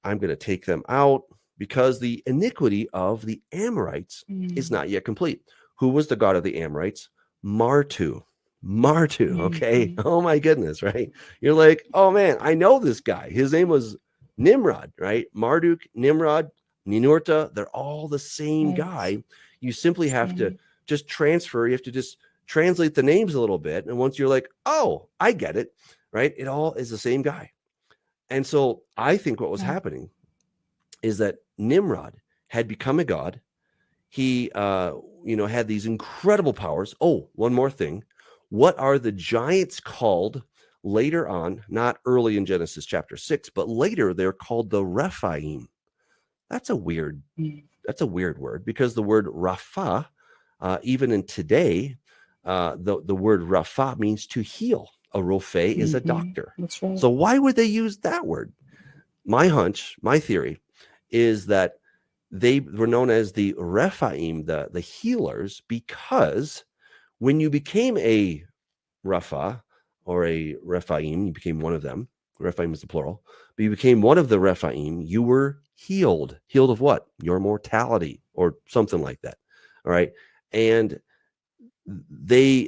I'm going to take them out because the iniquity of the Amorites is not yet complete. Who was the god of the Amorites? Martu, okay? Oh my goodness, right? You're like, oh man, I know this guy. His name was Nimrod, right? Marduk, Nimrod, Ninurta, they're all the same guy. You simply have to just transfer. You have to just translate the names a little bit. And once you're like, oh, I get it, right? It all is the same guy. And so I think what was happening is that Nimrod had become a god. He, had these incredible powers. Oh, one more thing. What are the giants called Later on, not early in Genesis chapter 6, but later they're called the Rephaim. That's a weird word, because the word Rapha, even in today, the word Rapha means to heal. A Rophe is a doctor. That's right. So why would they use that word? My hunch, my theory, is that they were known as the Rephaim, the healers, because when you became a Rapha or a Rephaim, you became one of them. Rephaim is the plural, but you became one of the Rephaim. You were healed. Healed of what? Your mortality or something like that. All right. And they,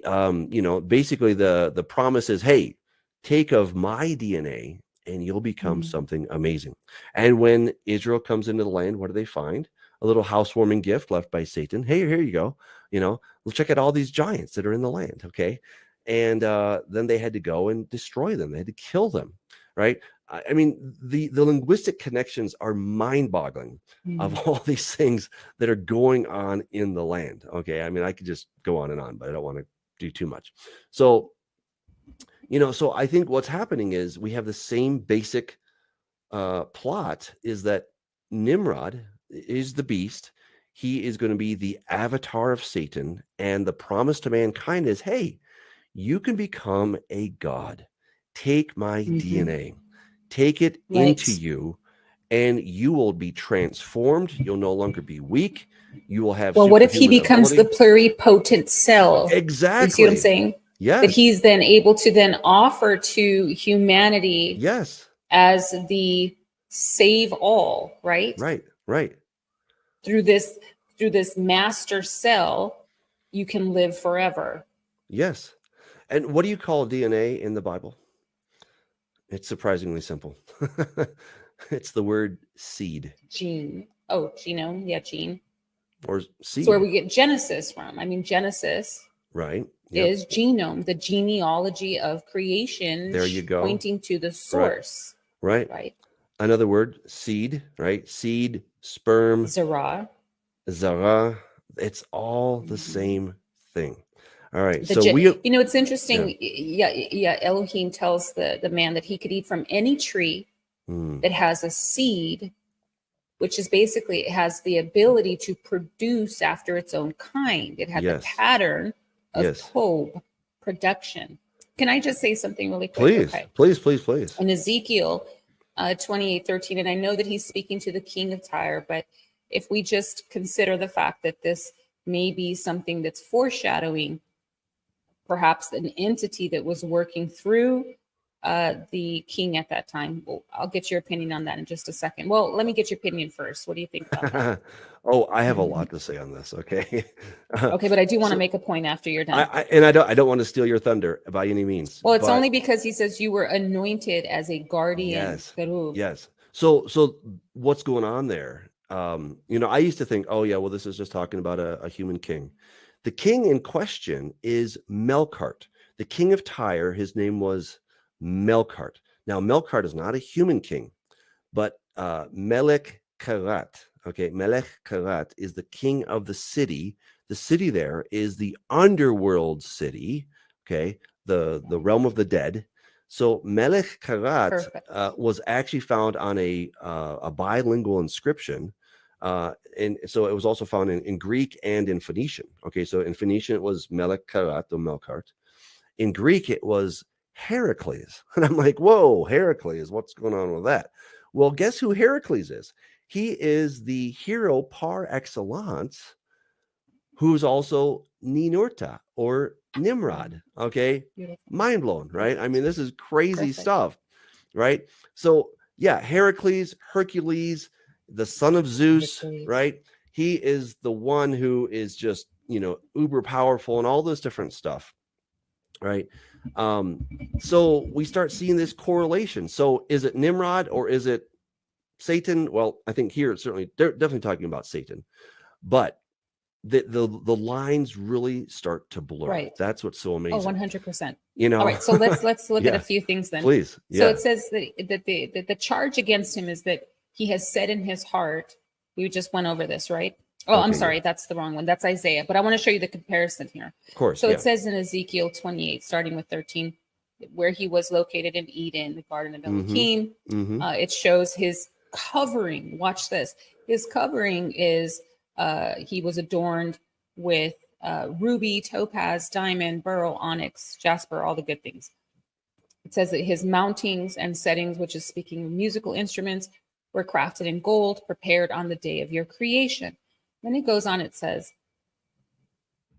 basically the promise is, hey, take of my DNA and you'll become something amazing. And when Israel comes into the land, what do they find? A little housewarming gift left by Satan. Hey, here you go. We'll check out all these giants that are in the land. Okay. And then they had to go and destroy them. They had to kill them. Right. I mean, the linguistic connections are mind-boggling of all these things that are going on in the land. Okay. I mean, I could just go on and on, but I don't want to do too much. So, so I think what's happening is we have the same basic plot, is that Nimrod is the beast. He is going to be the avatar of Satan. And the promise to mankind is, hey, you can become a god. Take my DNA, take it into you, and you will be transformed. You'll no longer be weak. You will have. Well, what if he becomes the pluripotent cell? Exactly. You see what I'm saying? Yes. That he's then able to then offer to humanity. Yes. As the save all, right? Right. Through this master cell, you can live forever. Yes. And what do you call DNA in the Bible? It's surprisingly simple. It's the word seed. Gene. Oh, genome. Yeah, gene. Or seed. So where we get Genesis from. I mean, Genesis is genome, the genealogy of creation. There you go. Pointing to the source. Right. Another word, seed, right? Seed, sperm. Zara. It's all the same thing. All right. It's interesting. Yeah. Elohim tells the man that he could eat from any tree that has a seed, which is basically, it has the ability to produce after its own kind. It had the pattern of Tob production. Can I just say something really quick? Please. In Ezekiel 28:13, and I know that he's speaking to the king of Tyre, but if we just consider the fact that this may be something that's foreshadowing perhaps an entity that was working through the king at that time. Well, I'll get your opinion on that in just a second. Well, let me get your opinion first. What do you think about that? I have a lot to say on this. Okay. Okay, but I do want to make a point after you're done. I don't want to steal your thunder by any means. Well, it's only because he says you were anointed as a guardian. Yes. So what's going on there? I used to think, this is just talking about a human king. The king in question is Melkart, the king of Tyre. His name was Melkart. Now, Melkart is not a human king, but Melech Karat. Okay, Melech Karat is the king of the city. The city there is the underworld city. Okay, the realm of the dead. So Melech Karat was actually found on a bilingual inscription. And so it was also found in Greek and in Phoenician. Okay, so in Phoenician it was Melech Karat or Melkart. In Greek it was Heracles. And I'm like, whoa, Heracles, what's going on with that? Well, guess who Heracles is? He is the hero par excellence, who's also Ninurta or Nimrod. Okay, mind blown, right? I mean, this is crazy stuff, right? So yeah, Heracles, Hercules, the son of Zeus, right? He is the one who is just, uber powerful and all this different stuff, right? So we start seeing this correlation. So is it Nimrod or is it Satan? Well, I think here they're definitely talking about Satan, but the lines really start to blur. Right. That's what's so amazing. 100%. All right. So let's look at a few things then. Please. So it says that the charge against him is that he has said in his heart. We just went over this, right? Oh, okay, I'm sorry. That's the wrong one. That's Isaiah. But I want to show you the comparison here. Of course. So it says in Ezekiel 28, starting with 13, where he was located in Eden, the Garden of Mhm. Elohim. Mhm. It shows his covering. Watch this. His covering is he was adorned with ruby, topaz, diamond, beryl, onyx, jasper, all the good things. It says that his mountings and settings, which is speaking of musical instruments, were crafted in gold, prepared on the day of your creation. Then it goes on, it says,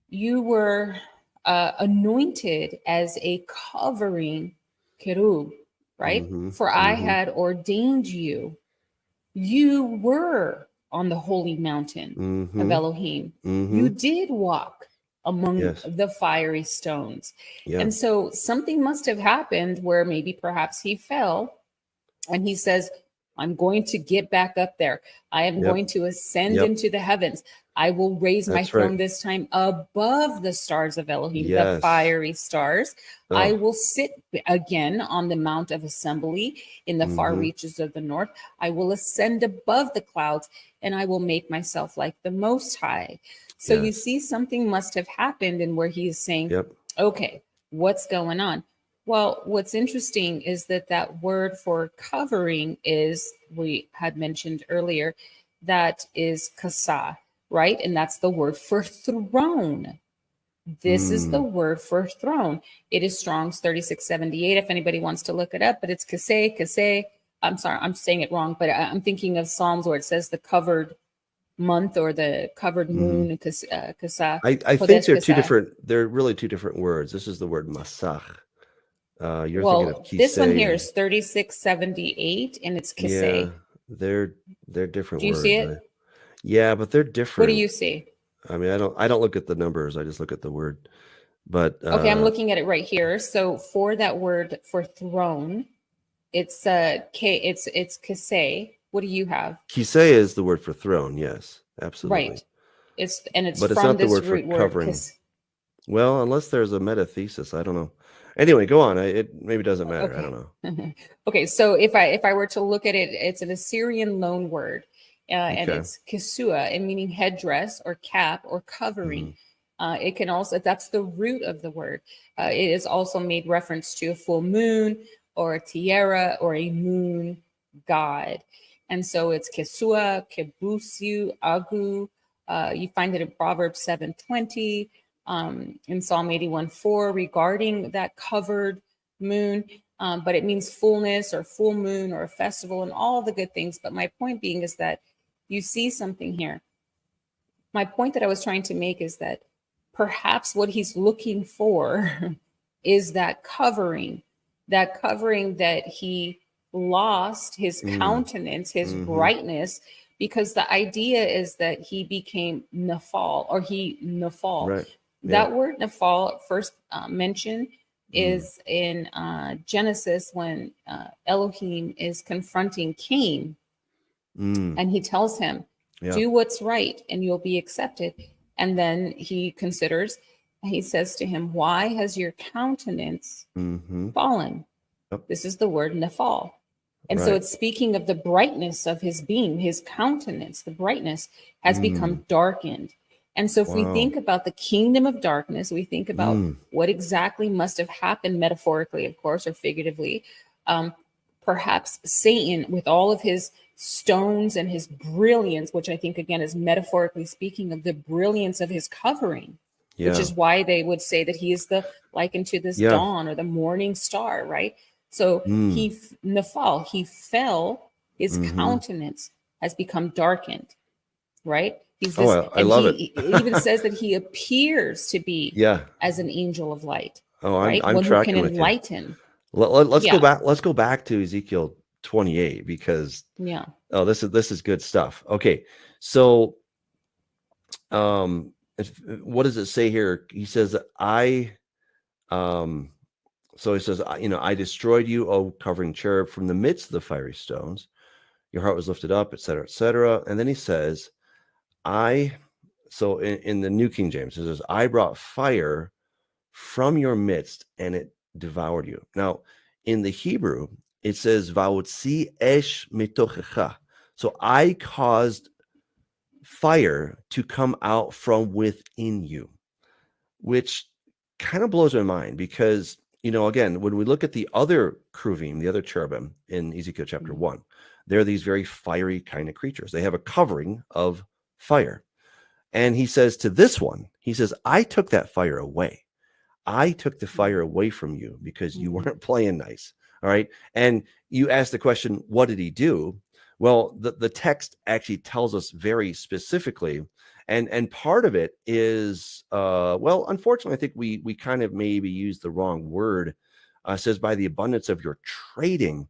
you were anointed as a covering cherub, right? Mhm. For I Mhm. had ordained you. You were on the holy mountain of Mhm. Elohim. You Mhm. did walk among Yes. the fiery stones. Yeah. And so something must have happened where maybe perhaps he fell, and he says, I'm going to get back up there. I am Yep. going to ascend Yep. into the heavens. I will raise my That's throne right. this time above the stars of Elohim, the Yes. fiery stars. I Oh. will sit again on the Mount of Assembly in the far Mhm. reaches of the north. I will ascend above the clouds, and I will make myself like the Most High. So you Yes. see, something must have happened, and where he is saying, Yep. okay, what's going on? Well, what's interesting is that that word for covering is, we had mentioned earlier, that is kasa, right? And that's the word for throne. This is the Mm. word for throne. It is Strong's 3678 if anybody wants to look it up, but it's kase. I'm sorry, I'm saying it wrong, but I'm thinking of Psalms where it says the covered month or the covered Mhm. moon, kasa, I think kodesh they're kasa. they're really two different words. This is the word masach. You're thinking of Well, this one here kisei. is 3678 and it's Yeah, kase. they're different Do you see words. it? Yeah, but they're What do different. you see? I mean, I don't look at the numbers. I just look at the word. But Okay, I'm looking at it right here. So for that word for throne, it's it's kase. What do you have? kisei is the word for throne. Yes, absolutely. Right. It's But it's from not the this word for root word covering. Well, unless there's a meta thesis, I don't know. Anyway, go on. It maybe doesn't matter. I don't Okay. know. Okay, so if I were to look at it, it's an Assyrian loan word, and Okay. it's kisua, and meaning headdress or cap or covering. Mhm. It can also, that's the root of the word. It is also made reference to a full moon or a tiara or a moon god. And so it's Kesua, Kebusu, Agu. You find it in Proverbs 7:20, in Psalm 81:4 regarding that covered moon. But it means fullness or full moon or a festival and all the good things. But my point being is that you see something here. My point that I was trying to make is that perhaps what he's looking for is that covering that he lost his Mm. countenance, his Mhm. brightness, because the idea is that he became nafal or he nafal. Right. Yeah. That word nafal first mentioned Mm. is in Genesis when Elohim is confronting Cain Mm. and he tells him, Yeah. do what's right and you'll be accepted. And then he considers, he says to him, why has your countenance Mhm. fallen? Yep. This is the word nafal. And so Right. it's speaking of the brightness of his being, his countenance, the brightness has Mm. become darkened. And so if we Wow. think about the kingdom of darkness, we think about Mm. what exactly must have happened metaphorically, of course, or figuratively. Perhaps Satan, with all of his stones and his brilliance, which I think again is metaphorically speaking of the brilliance of his covering, which Yeah. is why they would say that he is the likened to this Yeah. dawn or the morning star, right? So Mm. nafal, he fell, his Mhm. countenance has become darkened, right? He's Oh, this, I and love it. it even says that he appears to be Yeah. as an angel of light, Oh, right? I'm One who can tracking with you. enlighten. Let's go Yeah, back. Let's go back to Ezekiel 28 because yeah. this is good stuff. Okay, so what does it say here? He says that so he says, I destroyed you, O covering cherub, from the midst of the fiery stones. Your heart was lifted up, etc., etc. And then he says, so in the New King James, it says, I brought fire from your midst and it devoured you. Now, in the Hebrew, it says, Vaotzi esh mitochecha. So I caused fire to come out from within you, which kind of blows my mind because again, when we look at the other Kruvim, the other cherubim in Ezekiel chapter 1, they're these very fiery kind of creatures. They have a covering of fire. And he says to this one, he says, I took that fire away. I took the fire away from you because you weren't playing nice. All right. And you ask the question, what did he do? Well, the text actually tells us very specifically. And part of it is, well, unfortunately, I think we kind of maybe used the wrong word. Says by the abundance of your trading.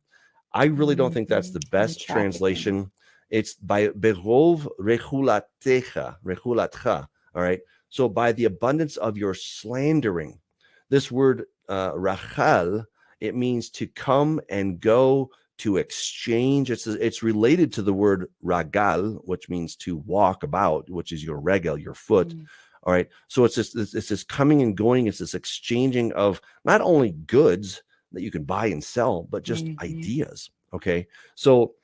I really don't think that's the best translation. It's by berov rechulatcha. All right. So by the abundance of your slandering, this word rachal, it means to come and go, to exchange. It's related to the word ragal, which means to walk about, which is your regel, your foot. All right. So it's this coming and going. It's this exchanging of not only goods that you can buy and sell, but just ideas. Okay. So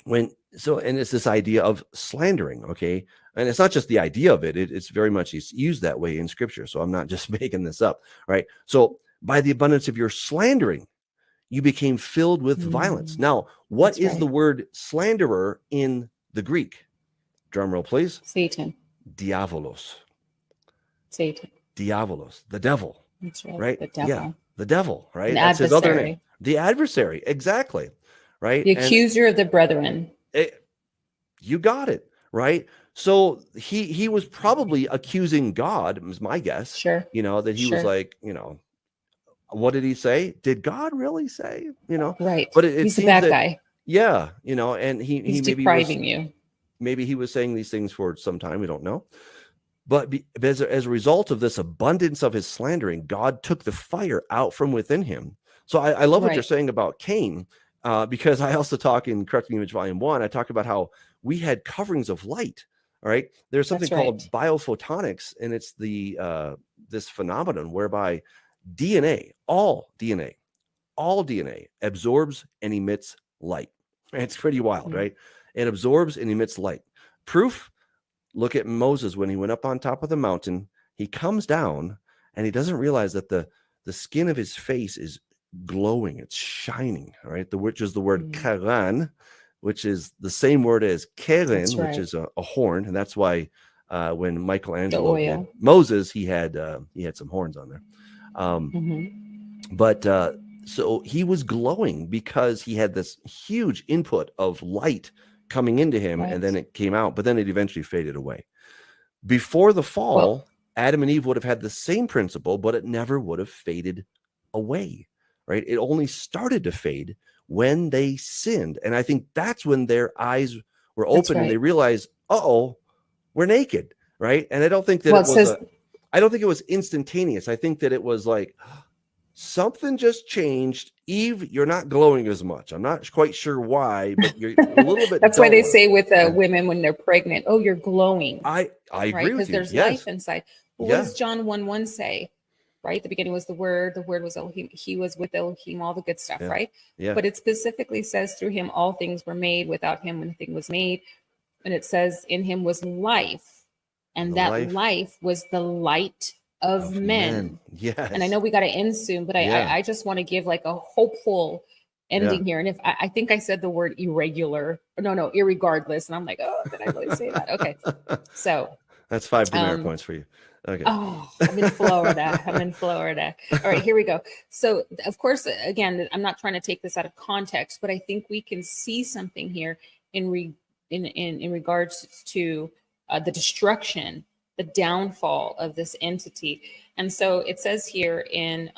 and it's this idea of slandering. Okay. And it's not just the idea of it. It's very much used that way in scripture. So I'm not just making this up. Right. So by the abundance of your slandering, you became filled with violence. Now, what is the word slanderer in the Greek? Drum roll, please. Satan. Diabolos. Satan. Diabolos, the devil. That's right. Right? The devil. Yeah, the devil, right? An That's his other adversary. name. The adversary, exactly. Right? The accuser of the brethren. You got it, right? So he was probably accusing God, is my guess. Sure. That he was like, what did he say? Did God really say? Right. But it he's a seems bad that, guy. yeah, and he He's maybe depriving you. Maybe he was saying these things for some time. We don't know. But as a result of this abundance of his slandering, God took the fire out from within him. So I love what you're saying about Cain, because I also talk in Correcting Image Volume 1, I talk about how we had coverings of light. All right. There's something called biophotonics, and it's this phenomenon whereby all DNA absorbs and emits light. It's pretty wild, right? It absorbs and emits light. Proof, look at Moses when he went up on top of the mountain. He comes down and he doesn't realize that the skin of his face is glowing. It's shining, all right? Which is the word karan, which is the same word as keren, which is a horn. And that's why when Michelangelo did Moses, he had some horns on there. But so he was glowing because he had this huge input of light coming into him, and then it came out, but then it eventually faded away. Before the fall, Adam and Eve would have had the same principle, but it never would have faded away, right? It only started to fade when they sinned. And I think that's when their eyes were open and they realized, we're naked, right? And I don't think that I don't think it was instantaneous. I think that it was like, something just changed. Eve, you're not glowing as much. I'm not quite sure why, but you're a little bit. That's why they say with women when they're pregnant, oh, you're glowing. I agree with you. Because there's life inside. Well, what does John 1:1 say? Right? The beginning was the Word was Elohim. He was with Elohim, all the good stuff, right? Yeah. But it specifically says through him, all things were made. Without him, nothing was made. And it says in him was life. And that life was the light of men. Yes. And I know we got to end soon, but I just want to give like a hopeful ending here. And if I think I said the word irregardless, and I'm like, oh, did I really say that? Okay. So that's 5 demerit points for you. Okay. Oh, I'm in Florida. All right, here we go. So of course, again, I'm not trying to take this out of context, but I think we can see something here in regards to the destruction, the downfall of this entity. And so it says here in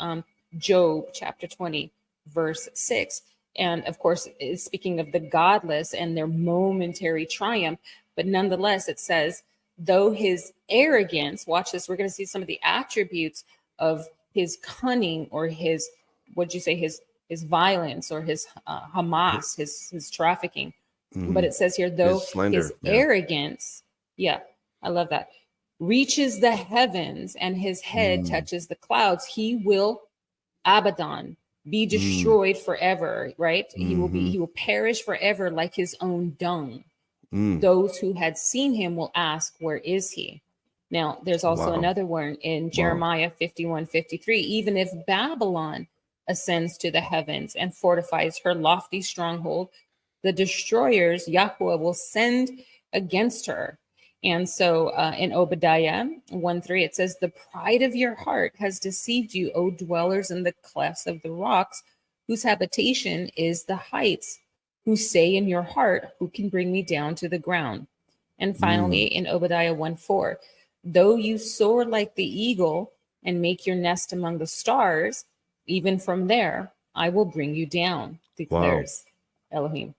Job chapter 20, verse 6, and of course, it's speaking of the godless and their momentary triumph, but nonetheless, it says, though his arrogance, watch this, we're going to see some of the attributes of his cunning or his, what'd you say, his violence or his Hamas, his trafficking. But it says here, though his arrogance, I love that, reaches the heavens and his head touches the clouds, he will Abaddon, be destroyed forever, right? He will perish forever like his own dung. Those who had seen him will ask, where is he? Now, there's also Wow. another one in Wow. Jeremiah 51:53. Even if Babylon ascends to the heavens and fortifies her lofty stronghold, the destroyers Yahweh will send against her. And so in Obadiah 1:3, it says, the pride of your heart has deceived you, O dwellers in the clefts of the rocks, whose habitation is the heights, who say in your heart, who can bring me down to the ground? And finally, in Obadiah 1:4, though you soar like the eagle and make your nest among the stars, even from there, I will bring you down, declares Elohim.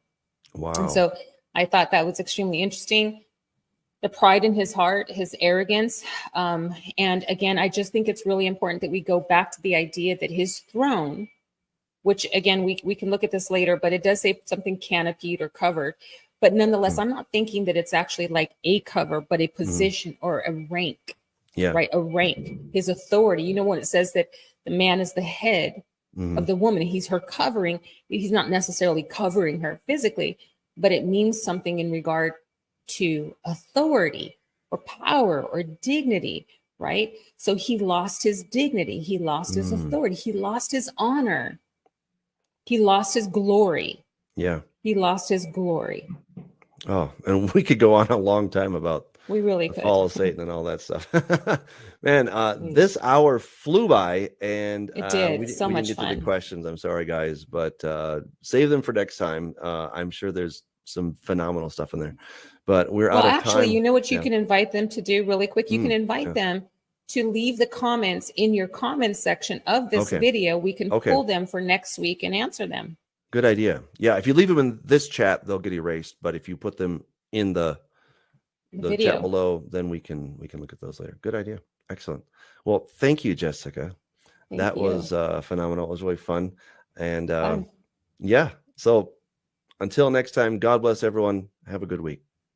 Wow. And so I thought that was extremely interesting. The pride in his heart, his arrogance. And again, I just think it's really important that we go back to the idea that his throne, which again, we can look at this later, but it does say something canopied or covered. But nonetheless, I'm not thinking that it's actually like a cover, but a position or a rank, right? A rank, his authority. You know, when it says that the man is the head of the woman, he's her covering. He's not necessarily covering her physically, but it means something in regard to authority or power or dignity, right? So he lost his dignity. He lost his authority. He lost his honor. He lost his glory. Yeah. He lost his glory. Oh, and we could go on a long time about We really the could. fall of Satan and all that stuff. Man, this hour flew by, and It did. we So didn't much get to fun. the questions. I'm sorry, guys, but save them for next time. I'm sure there's some phenomenal stuff in there, but we're out of actually, time. you know what you can invite them to do really quick? You can invite them to leave the comments in your comments section of this video. We can pull them for next week and answer them. Good idea. Yeah, if you leave them in this chat, they'll get erased. But if you put them in the video chat below, then we can look at those later. Good idea. Excellent. Well, thank you, Jessica. That was phenomenal. It was really fun. And yeah, so until next time, God bless everyone. Have a good week.